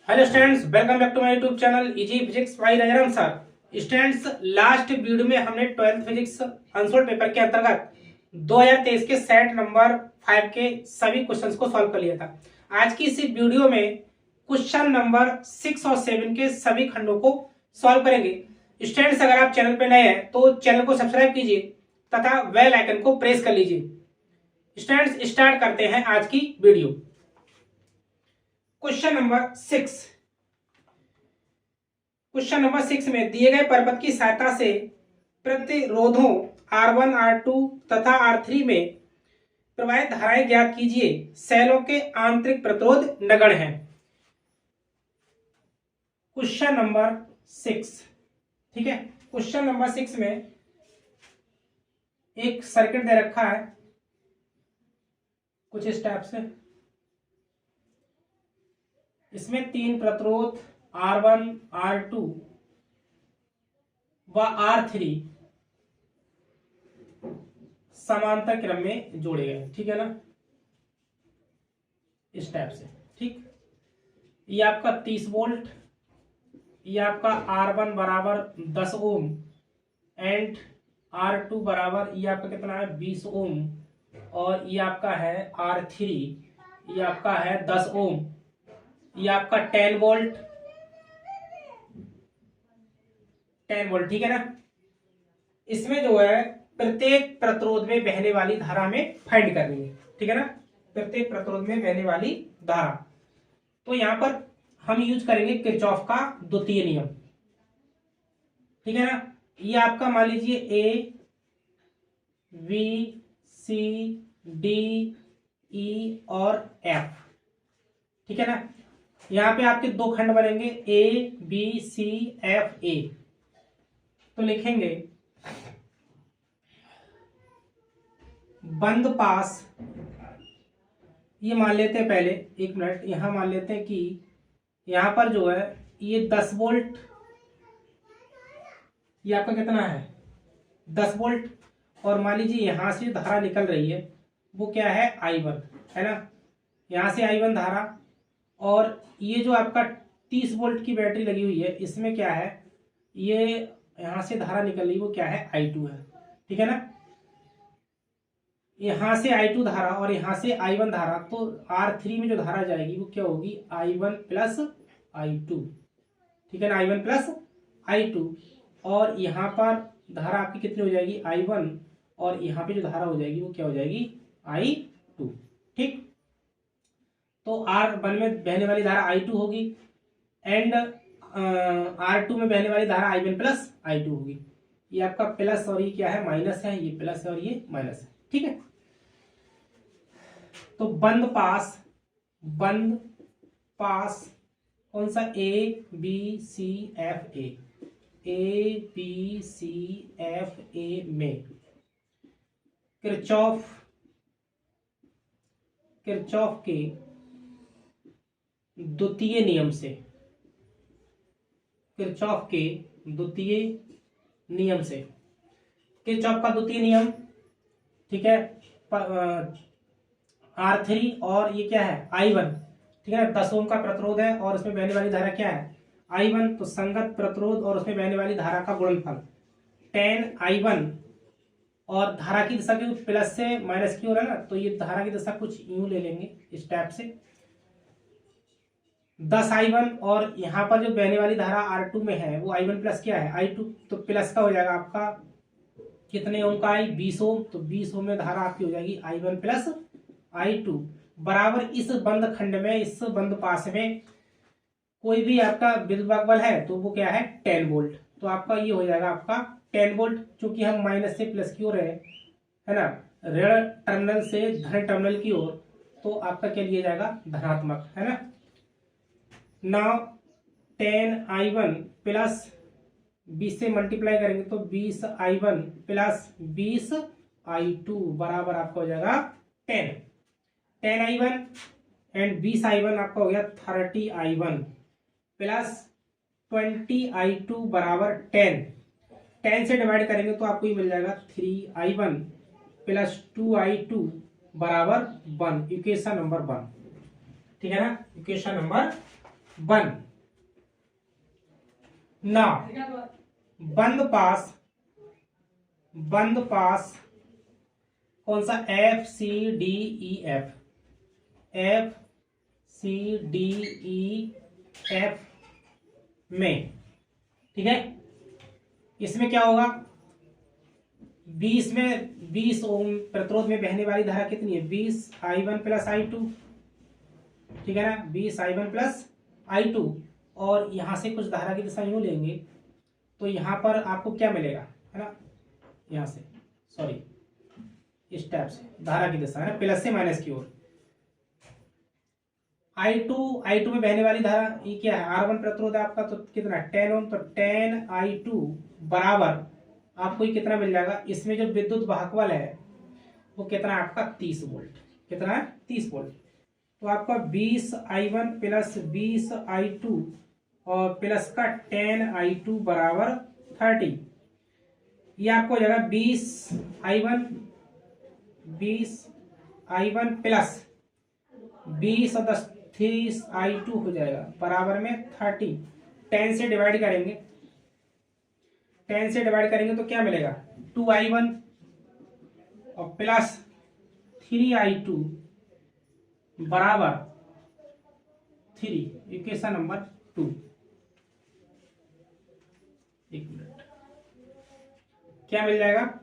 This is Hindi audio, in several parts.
Hello students, welcome back to my YouTube channel easy physics by Rajaram sir. Students, last video में हमने 12th फिजिक्स अनसोल्ड पेपर के अंतर्गत 2023 के सेट नंबर 5 के सभी क्वेश्चंस को सॉल्व कर लिया था। आज की इस वीडियो में क्वेश्चन नंबर 6 और 7 के सभी खंडों को सॉल्व करेंगे। स्टूडेंट्स, अगर आप चैनल पर नए हैं तो चैनल को सब्सक्राइब कीजिए तथा बेल आइकन को प्रेस कर लीजिए। स्टूडेंट्स, स्टार्ट करते हैं आज की वीडियो। क्वेश्चन नंबर 6 में दिए गए पर्वत की सहायता से प्रतिरोधों R1, R2 तथा R3 में प्रवाहित धाराएं ज्ञात कीजिए। सेलों के आंतरिक प्रतिरोध नगण्य हैं। क्वेश्चन नंबर 6, ठीक है। क्वेश्चन नंबर 6 में एक सर्किट दे रखा है कुछ इस टाइप से। इसमें 3 प्रतिरोध R1, R2 व R3 समांतर क्रम में जोड़े गए, ठीक है ना, इस टाइप से। ठीक, ये आपका 30 वोल्ट, ये आपका R1 बराबर 10 ओम एंड R2 बराबर ये आपका कितना है 20 ओम, और ये आपका है R3, ये आपका है 10 ओम, ये आपका 10 वोल्ट, ठीक है ना। इसमें जो है प्रत्येक प्रतिरोध में बहने वाली धारा में फाइंड करनी है, ठीक है ना, प्रत्येक प्रतिरोध में बहने वाली धारा। तो यहां पर हम यूज करेंगे किरचॉफ का द्वितीय नियम, ठीक है ना। ये आपका मान लीजिए ए बी सी डी ई और एफ, ठीक है ना। यहां पे आपके 2 खंड बनेंगे A B C F A. तो लिखेंगे बंद पास, ये मान लेते हैं पहले, एक मिनट, यहां मान लेते हैं कि यहां पर जो है ये 10 वोल्ट, ये आपका कितना है 10 वोल्ट, और मान लीजिए यहां से धारा निकल रही है वो क्या है I1, है ना। यहां से I1 धारा, और ये जो आपका 30 वोल्ट की बैटरी लगी हुई है इसमें क्या है, ये यहां से धारा निकल रही वो क्या है I2 है, ठीक है ना। यहां से I2 धारा और यहां से I1 धारा, तो R3 में जो धारा जाएगी वो क्या होगी I1 प्लस I2, ठीक है ना, I1 प्लस I2। और यहाँ पर धारा आपकी कितनी हो जाएगी I1, और यहाँ पे जो धारा हो जाएगी वो क्या हो जाएगी I2, ठीक। तो R1 में बहने वाली धारा I2 होगी एंड R2 में बहने वाली धारा I1 प्लस I2 होगी। ये आपका प्लस और ये क्या है माइनस है, ये प्लस है और ये माइनस है, ठीक है। तो बंद पास कौन सा A B C F A में किरचॉफ के द्वितीय नियम से, किरचॉफ का द्वितीय नियम, ठीक है। R3 और ये क्या है I1, ठीक है, 10 ओम का प्रतिरोध है और उसमें बहने वाली धारा क्या है I1, तो संगत प्रतिरोध और उसमें बहने वाली धारा का गुणनफल 10 I1, और धारा की दिशा की प्लस से माइनस की ओर है ना, तो ये धारा की दिशा कुछ यूं ले लेंगे इस टाइप से 10 I1, और यहाँ पर जो बहने वाली धारा R2 में है वो I1 प्लस क्या है I2, तो प्लस का हो जाएगा आपका कितने ओम का 20 ओम, तो 20 ओम में धारा आपकी हो जाएगी I1 प्लस I2 बराबर इस बंद खंड में, इस बंद पास में कोई भी आपका विद्युत बल है तो वो क्या है 10 वोल्ट। तो आपका ये हो जाएगा आपका 10 वोल्ट, चूंकि हम माइनस से प्लस की ओर है ना, ऋण टर्मिनल से धन टर्मिनल की ओर, तो आपका क्या लिया जाएगा धनात्मक, है ना। नाउ 10 I1 प्लस 20 से मल्टीप्लाई करेंगे तो 20 I1 प्लस 20 I2 बराबर आपका हो जाएगा 10 I1 एंड 20 I1 आपका हो गया 30 I1 प्लस 20 I2 बराबर 10 से डिवाइड करेंगे तो आपको ये मिल जाएगा 3 I1 प्लस 2 I2 बराबर 1, इक्वेशन नंबर 1, ठीक है ना, इक्वेशन नंबर 1 ना बंद पास कौन सा, F C D E F में, ठीक है। इसमें क्या होगा, 20 ओम प्रतिरोध में बहने वाली धारा कितनी है, 20 I1 प्लस I2, ठीक है ना, 20 I1 प्लस I2। और यहां से कुछ धारा की दिशा यूं लेंगे तो यहां पर आपको क्या मिलेगा, है ना, यहां से, सॉरी, इस टाइप से धारा की दिशा है ना, प्लस से माइनस की ओर। I2 में बहने वाली धारा ये क्या है, R1 प्रतिरोध है आपका, तो कितना 10 ओम, तो 10 I2 बराबर आपको ये कितना मिल जाएगा, इसमें जो विद्युत वाहक बल है वो कितना है आपका 30 वोल्ट, कितना है 30 वोल्ट। तो आपका 20 I1 प्लस 20 I2 और प्लस का 10 I2 बराबर 30, ये आपको हो जाएगा 20 I1 प्लस 20 और 10 30 I2 हो जाएगा बराबर में 30। 10 से डिवाइड करेंगे, 10 से डिवाइड करेंगे तो क्या मिलेगा, 2 I1 और प्लस 3 I2 बराबर 3, इक्वेशन नंबर 2। एक मिनट, क्या मिल जाएगा,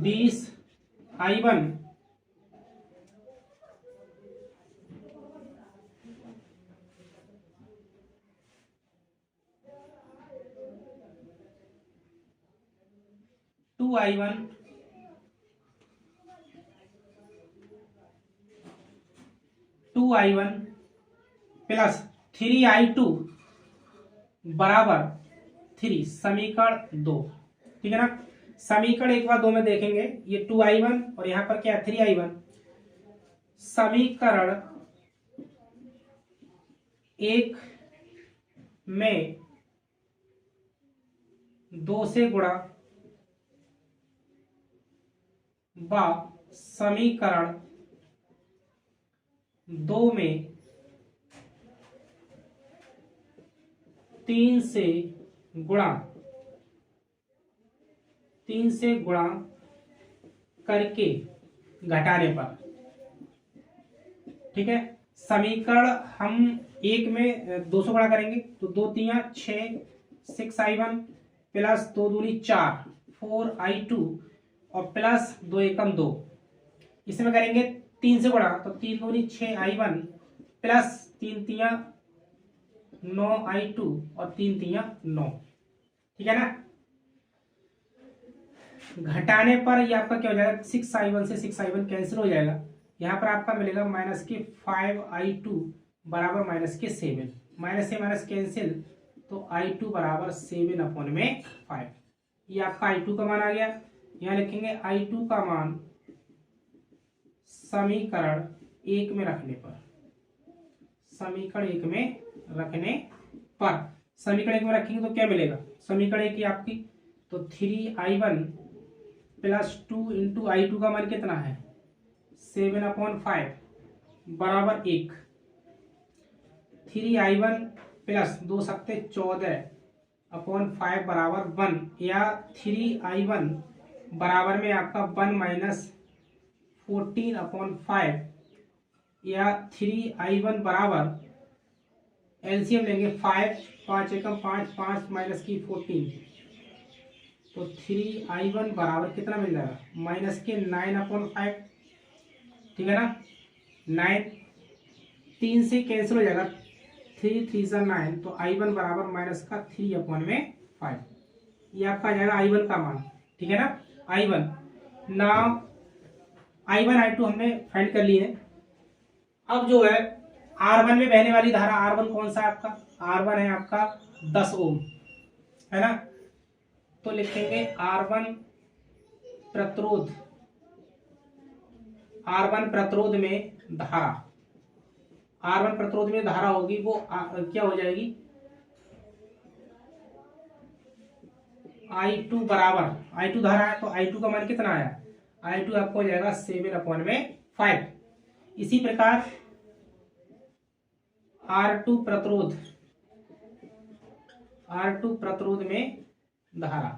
20 I1 2 I1 प्लस 3 I2 बराबर 3, समीकरण 2, ठीक है ना। समीकरण 1 व 2 में देखेंगे, ये 2 I1 और यहां पर क्या है 3 I1। समीकरण 1 में 2 से गुणा व समीकरण 2 में 3 से गुणा करके घटाने पर, ठीक है। समीकरण हम 1 में 2 से गुणा करेंगे तो 2 3 6, 6 I1 प्लस 2 दूनी 4, 4 I2 और प्लस 2 एकम 2। इसमें करेंगे 3 से गुणा तो 3 दूनी 6 I1 प्लस 3 3 9 I2 और 3 3 9, ठीक है ना। घटाने पर ये आपका क्या हो जाएगा, 6 I1 से 6 I1 कैंसिल हो जाएगा, यहाँ पर आपका मिलेगा माइनस के 5 I2 बराबर माइनस के 7, माइनस से माइनस कैंसिल तो I2 बराबर 7/5। ये आपका I2 का मान आ गया। यहाँ लिखेंगे I2 का मान समीकरण 1 में रखने पर, समीकरण 1 में रखेंगे तो क्या मिलेगा, समीकरण 1 की आपकी, तो 3 I1 प्लस 2 इंटू I2 का मान कितना है 7/5 बराबर 1, 3 I1 प्लस 2 सत्ते 14/5 बराबर 1, या 3 I1 बराबर में आपका 1 माइनस 14/5, या 3 I1 बराबर एलसीएम लेंगे 5, 5 एकम 5, 5 माइनस की 14, तो 3 I1 बराबर कितना मिल जाएगा माइनस के 9/5, ठीक है ना। 9 3 से कैंसिल हो जाएगा, 3 3 9, तो I1 बराबर माइनस का 3/5, ये आपका आ जाएगा I1 का मान, ठीक है ना। I1 नाउ I1 I2 हमने फाइंड कर लिए। अब जो है R1 में बहने वाली धारा, R1 कौन सा है आपका, R1 है आपका 10 ओम, है ना। तो लिखेंगे R1 प्रतिरोध में धारा, R1 प्रतिरोध में धारा होगी वो क्या हो जाएगी, I2 बराबर, I2 धारा है तो I2 का मान कितना आया, I2 आपको हो जाएगा 7/5। इसी प्रकार R2 प्रतिरोध, R2 प्रतिरोध में धारा,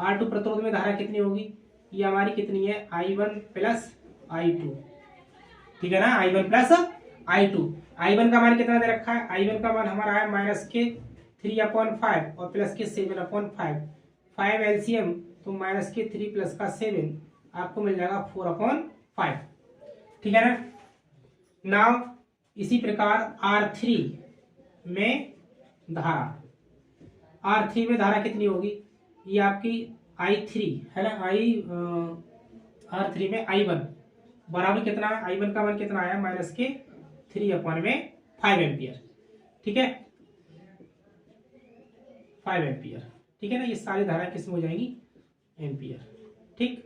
R2 प्रतिरोध में धारा कितनी होगी, ये हमारी कितनी है, I1 प्लस I2, ठीक है ना, I1 प्लस I2। I1 का मान कितना दे रखा है, I1 का मान हमारा है -3/5 और प्लस के 7/5, 5 LCM तो -3 प्लस का 7 आपको मिल जाएगा 4/5, ठीक है ना। नाउ इसी प्रकार R3 में धारा, R3 में धारा कितनी होगी, ये आपकी I3 है ना, R3 में I1 बराबर कितना है, I1 का मान कितना आया, -3/5 एम्पियर, ठीक है, 5 एम्पियर, ठीक है ना। ये सारी धारा किसमें हो जाएगी, एम्पियर, ठीक,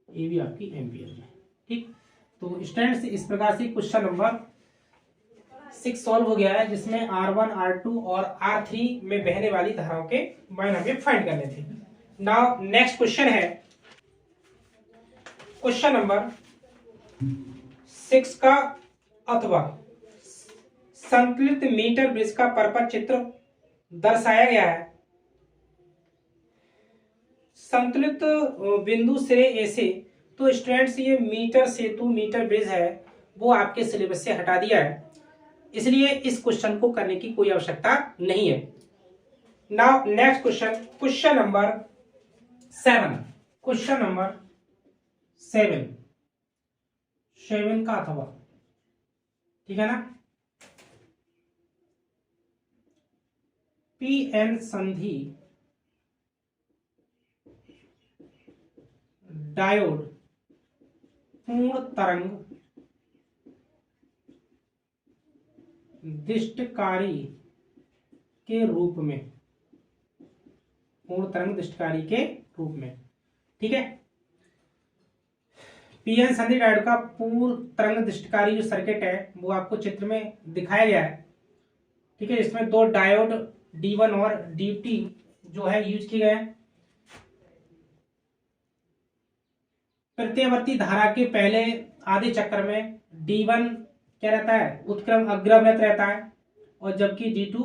ये भी आपकी एम्पियर में, ठीक। तो स्टूडेंट्स इस प्रकार से क्वेश्चन नंबर 6 सॉल्व हो गया है, जिसमें R1, R2 और R3 में बहने वाली धाराओं के मान हमें फाइंड करने थे। नाउ नेक्स्ट क्वेश्चन है क्वेश्चन नंबर 6 का, अथवा संतुलित मीटर ब्रिज का परपथ चित्र दर्शाया गया है। संतुलित बिंदु सिरे ए से, तो स्टूडेंट्स ये मीटर सेतु, मीटर ब्रिज है, वो आपके सिलेबस से हटा दिया है, इसलिए इस क्वेश्चन को करने की कोई आवश्यकता नहीं है। Now next question, question number 7, question number 7 का अथवा, ठीक है ना। पीएन संधि डायोड पूर्ण तरंग दिष्टकारी के रूप में, पूर्ण तरंग दिष्टकारी के रूप में, ठीक है। पीएन संधि डायोड का पूर्ण तरंग दिष्टकारी जो सर्किट है वो आपको चित्र में दिखाया गया है, ठीक है। इसमें दो डायोड D1 और D2 जो है यूज किए गए हैं। प्रत्यावर्ती धारा के पहले आधे चक्र में D1 क्या रहता है, उत्क्रम अग्रवृत रहता है, और जबकि D2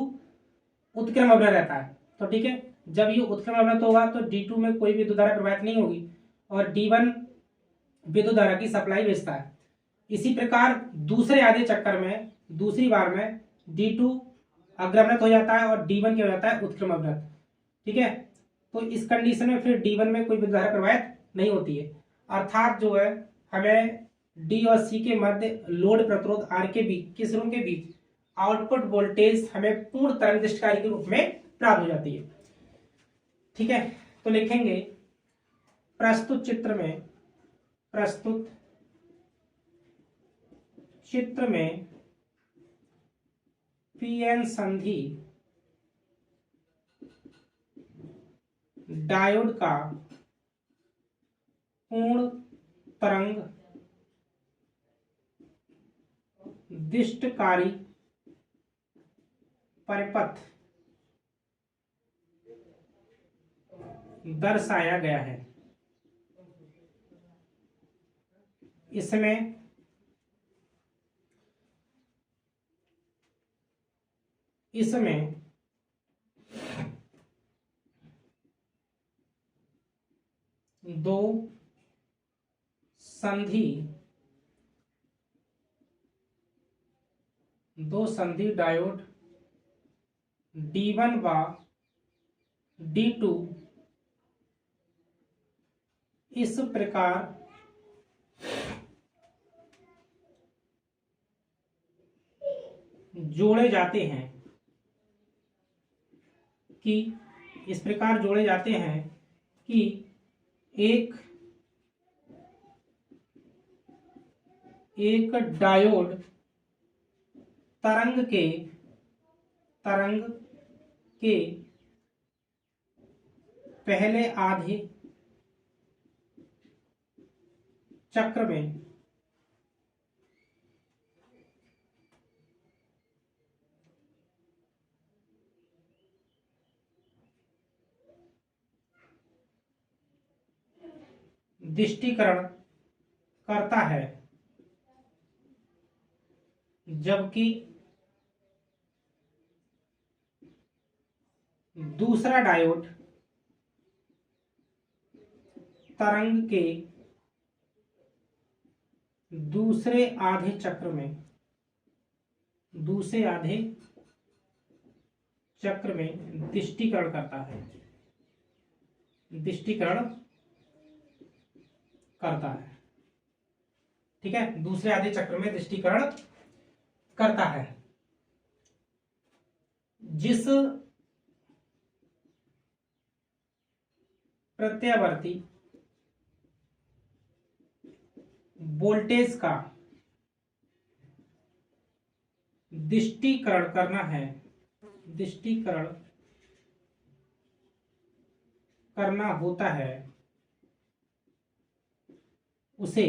उत्क्रम अवरत रहता है। तो ठीक है, जब ये उत्क्रम अवरत होगा तो D2 में कोई विद्युत धारा प्रवाहित नहीं होगी और D1 विद्युत धारा की सप्लाई भेजता है। इसी प्रकार दूसरे आधे चक्कर में दूसरी बार में D2 अग्रवृत हो जाता है और D1 क्या हो जाता है, उत्क्रम अवरत, ठीक है। तो इस कंडीशन में फिर D1 में कोई विद्युत धारा प्रवाहित नहीं होती है, अर्थात जो है हमें डी और सी के मध्य लोड प्रतिरोध आर के बीच, किस रूम के बीच, आउटपुट वोल्टेज हमें पूर्ण तरंग दिष्टकारी के रूप में प्राप्त हो जाती है, ठीक है। तो लिखेंगे प्रस्तुत चित्र में पीएन संधि डायोड का पूर्ण तरंग दिष्टकारी परिपथ दर्शाया गया है। इसमें दो संधि डायोड D1 व D2 इस प्रकार जोड़े जाते हैं कि एक डायोड तरंग के पहले आधे चक्र में दृष्टिकरण करता है जबकि दूसरा डायोड तरंग के दूसरे आधे चक्र में दिष्टिकरण करता है, ठीक है, दूसरे आधे चक्र में दिष्टिकरण करता है। जिस प्रत्यावर्ती वोल्टेज का दिष्टिकरण करना होता है उसे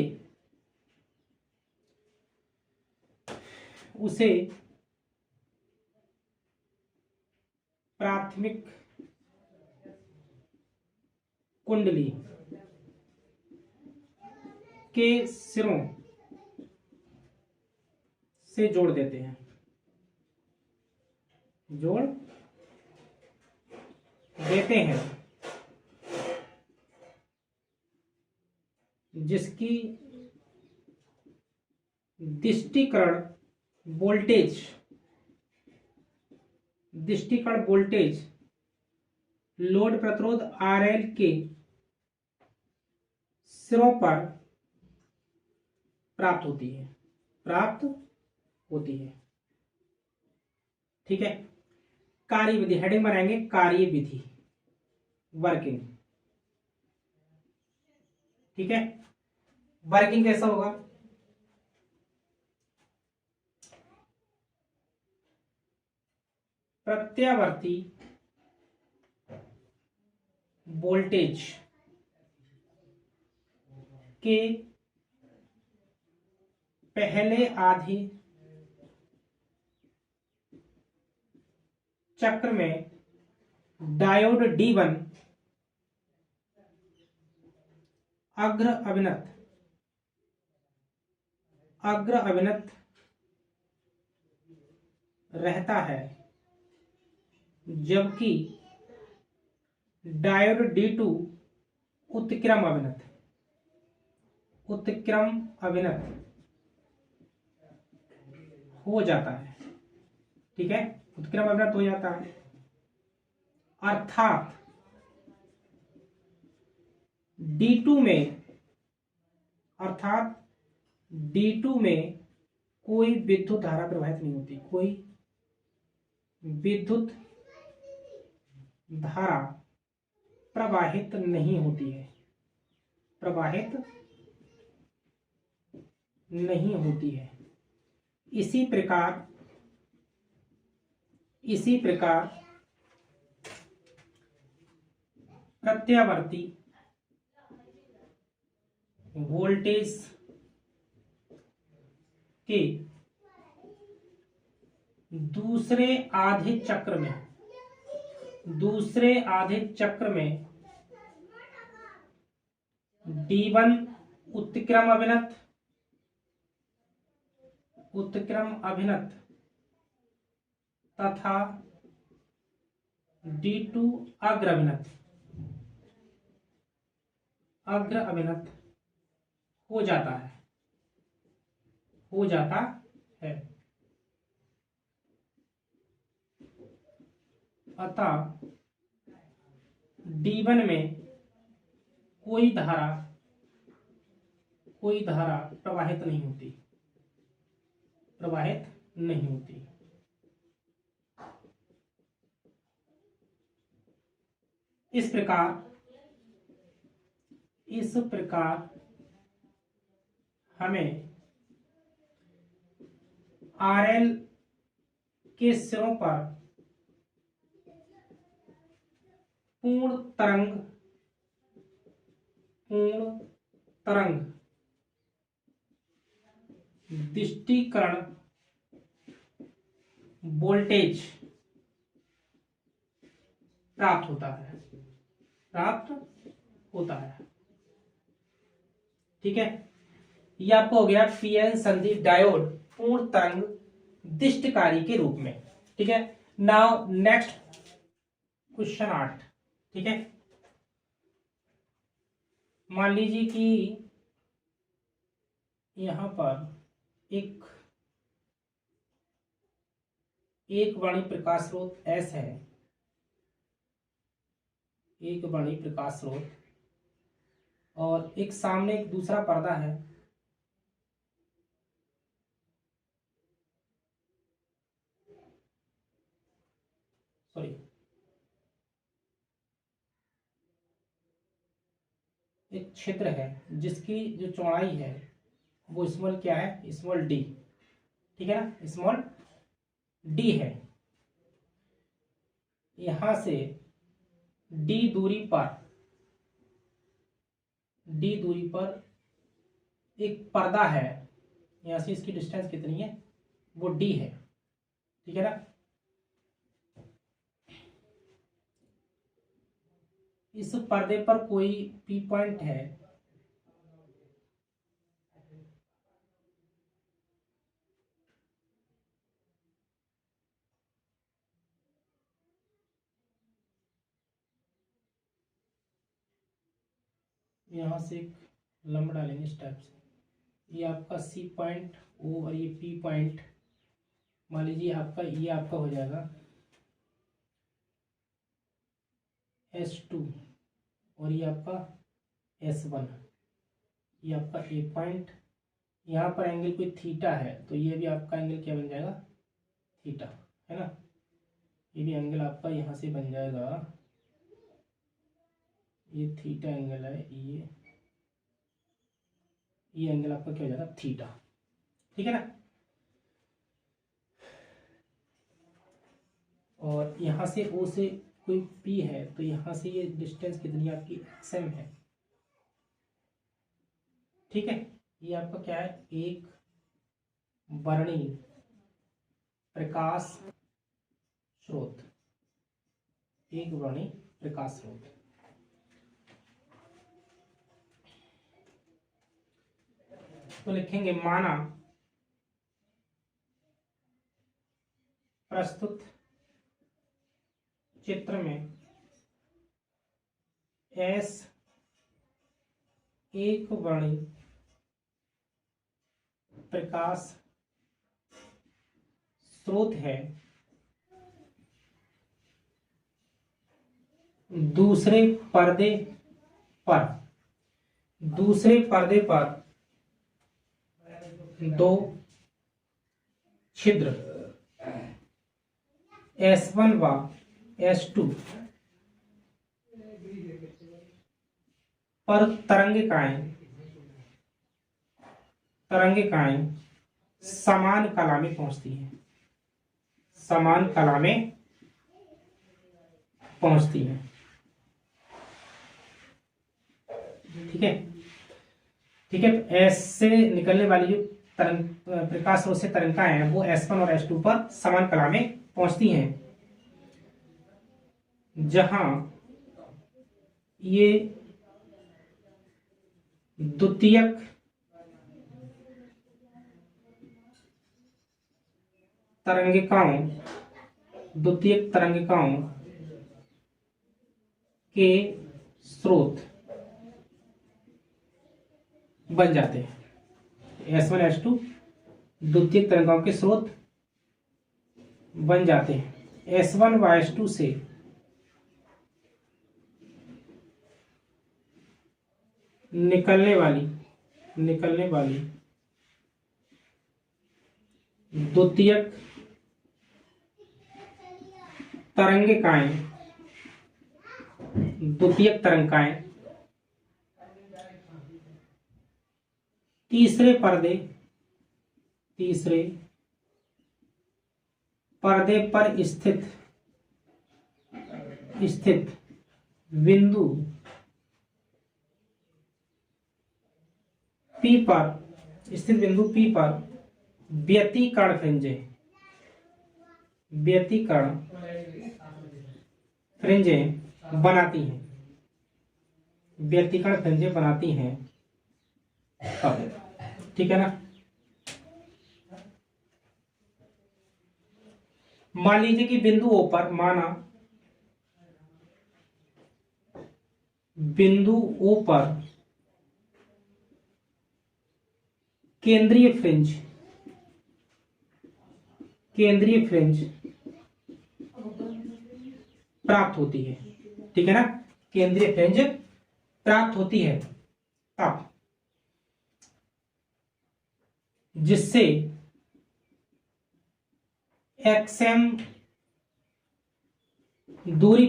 प्राथमिक कुंडली के सिरों से जोड़ देते हैं, जिसकी दिष्टिकरण वोल्टेज लोड प्रतिरोध RL के सिरों पर प्राप्त होती है। ठीक है, कार्य विधि हेडिंग बनाएंगे, कार्य विधि, वर्किंग। ठीक है, वर्किंग कैसा होगा? प्रत्यावर्ती वोल्टेज के पहले आधे चक्र में डायोड D1 अग्र अभिनत रहता है, जबकि डायोड D2 उत्क्रम अभिनत हो जाता है। ठीक है, उत्क्रम अभिनत हो जाता है, अर्थात D2 में कोई विद्युत धारा प्रवाहित नहीं होती, कोई विद्युत धारा प्रवाहित नहीं होती है। इसी प्रकार प्रत्यावर्ती वोल्टेज के दूसरे आधे चक्र में D1 उत्क्रम अभिनत तथा D2 अग्र अभिनत हो जाता है। अतः D1 में कोई धारा प्रवाहित नहीं होती। इस प्रकार हमें RL के सिरों पर पूर्ण तरंग दिष्टिकरण वोल्टेज प्राप्त होता है। ठीक है, ये आपको हो गया पीएन संधि डायोड पूर्ण तरंग दिष्टकारी के रूप में। ठीक है, नाउ नेक्स्ट क्वेश्चन 8। ठीक है, मान लीजिए कि यहां पर एक वर्णी प्रकाश स्रोत S है, एक वर्णी प्रकाश स्रोत, और एक सामने एक दूसरा पर्दा है, सॉरी, एक छिद्र है जिसकी जो चौड़ाई है वो स्मॉल क्या है, स्मॉल डी। ठीक है ना, स्मॉल डी है। यहां से डी दूरी पर एक पर्दा है, यहां से इसकी डिस्टेंस कितनी है, वो डी है। ठीक है ना, इस पर्दे पर कोई पी पॉइंट है, यहां से एक लंब डालेंगे इस टाइप से, ये आपका सी पॉइंट ओ और ये पी पॉइंट, मान लीजिए आपका ये आपका हो जाएगा S2 और ये आपका S1, ये आपका ए पॉइंट। यहाँ पर एंगल कोई थीटा है तो ये भी आपका एंगल क्या बन जाएगा, थीटा, है ना। ये भी एंगल आपका यहाँ से बन जाएगा, ये थीटा एंगल है, ये एंगल आपका क्या हो जाएगा, थीटा। ठीक है ना, और यहाँ से ओ से कोई पी है तो यहाँ से ये डिस्टेंस कितनी आपकी XM है। ठीक है, ये आपका क्या है, एक वर्णी प्रकाश स्रोत, एक वर्णी प्रकाश स्रोत। तो लिखेंगे माना प्रस्तुत चित्र में S एक वर्णी प्रकाश स्रोत है, दूसरे पर्दे पर दो छिद्र S1 व S2 पर तरंगिकाएं समान कला में पहुंचती हैं, समान कला में पहुंचती हैं। ठीक है, ठीक है, एस से निकलने वाली जो तरंग प्रकाश स्रोत से तरंगिकाएं हैं वो S1 और S2 पर समान कला में पहुंचती हैं, जहां ये द्वितीयक तरंगिकाओं के स्रोत बन जाते हैं। S1 S2 द्वितीयक तरंगिकाओं के स्रोत बन जाते हैं। S1 व S2 से निकलने वाली द्वितीयक तरंगिकाएं तीसरे पर्दे पर स्थित बिंदु P पर व्यतिकरण फ्रिंजें बनाती हैं, व्यतिकरण फ्रिंजें बनाती हैं। ठीक है ना, मान लीजिए कि बिंदु O पर, माना बिंदु O पर केंद्रीय फ्रिंज प्राप्त होती है, ठीक है ना, केंद्रीय फ्रिंज प्राप्त होती है तब जिससे xm दूरी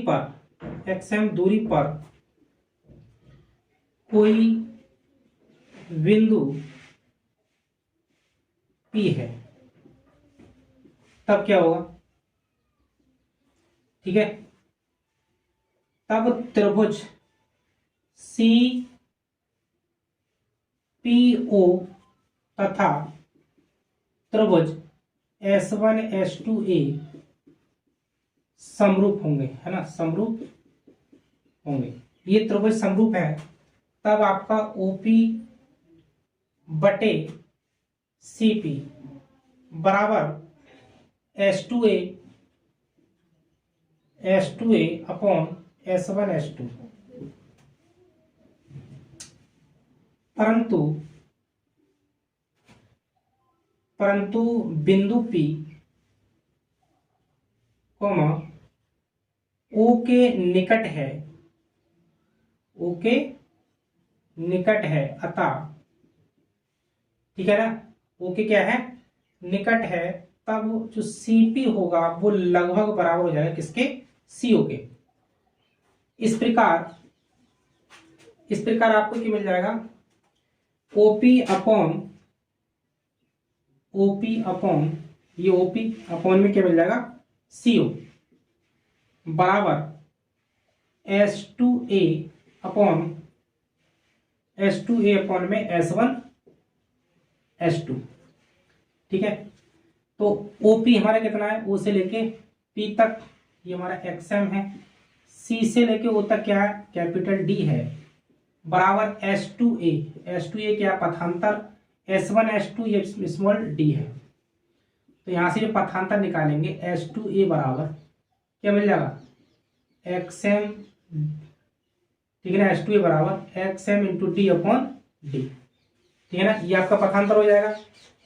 पर कोई बिंदु P है, तब क्या होगा, ठीक है, तब त्रिभुज CPO तथा त्रिभुज S1 S2A समरूप होंगे, है ना, समरूप होंगे। ये त्रिभुज समरूप है तब आपका OP बटे CP बराबर S2A अपॉन S1 S2। परंतु बिंदु P O के निकट है, अतः, ठीक है ना, O के क्या है, निकट है, तब जो CP होगा वो लगभग बराबर हो जाएगा किसके, CO के। इस प्रकार आपको क्या मिल जाएगा, OP ये OP अपॉन में क्या मिल जाएगा, CO बराबर S2A अपॉन में S1 S2, ठीक है। तो OP हमारा कितना है, O से लेके P तक ये हमारा XM है, C से लेके O तक क्या है, कैपिटल D है, बराबर S2A क्या पथांतर, S1 S2 ये स्मॉल d है। तो यहां से जो पथांतर निकालेंगे S2A बराबर क्या मिल जाएगा, XM, ठीक है ना, S2A बराबर XM into D upon D, ठीक है ना, ये आपका पथांतर हो जाएगा,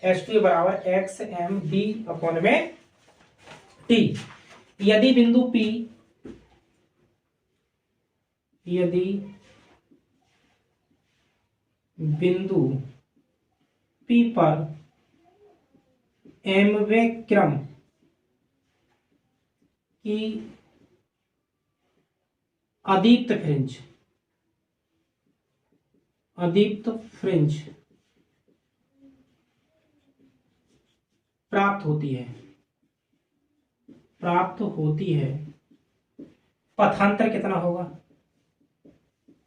S2A बराबर XM D अपॉन में D। यदि बिंदु P पर mवें क्रम की अदीप्त फ्रिंज प्राप्त होती है, पथांतर कितना होगा,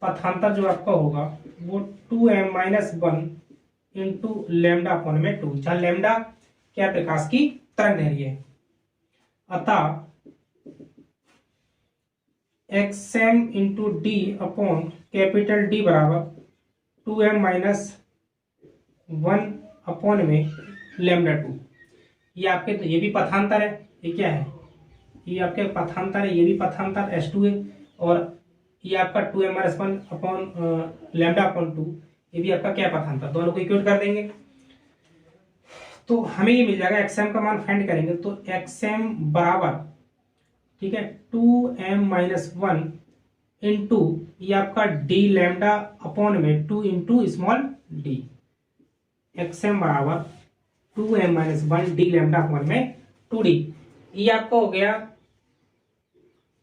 पथांतर जो आपका होगा वो 2m-1 इंटू लैम्डा अपॉन में 2, जहां लैम्डा क्या, प्रकाश की तरंग दैर्घ्य है, अतः XM into D upon capital D बराबर 2m-1 अपॉन में लैम्डा 2। ये आपके, तो ये भी पथांतर है, ये क्या है, ये आपके पथांतर है, ये भी पथांतर S2 है, और ये आपका 2m-1 अपॉन लैम्डा अपॉन 2, ये भी आपका क्या पथांतर, दोनों को इक्वेट कर देंगे तो हमें ये मिल जाएगा। XM का मान फाइंड करेंगे तो XM बराबर, ठीक है, 2m-1 इंटू ये आपका D लैम्डा अपॉन में 2 इंटू स्मॉल d, XM बराबर 2m-1 D लैम्डा अपॉन में 2d। ये आपका हो गया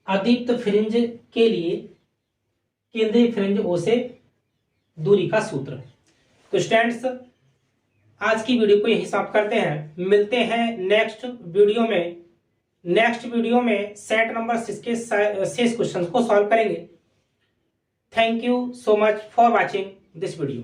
अदीप्त फ्रिंज के लिए केंद्रीय फ्रिंज O से दूरी का सूत्र। तो स्टूडेंट्स, आज की वीडियो को यही समाप्त करते हैं, मिलते हैं नेक्स्ट वीडियो में सेट नंबर 6 के शेष क्वेश्चंस को सॉल्व करेंगे। Thank you so much for watching this video.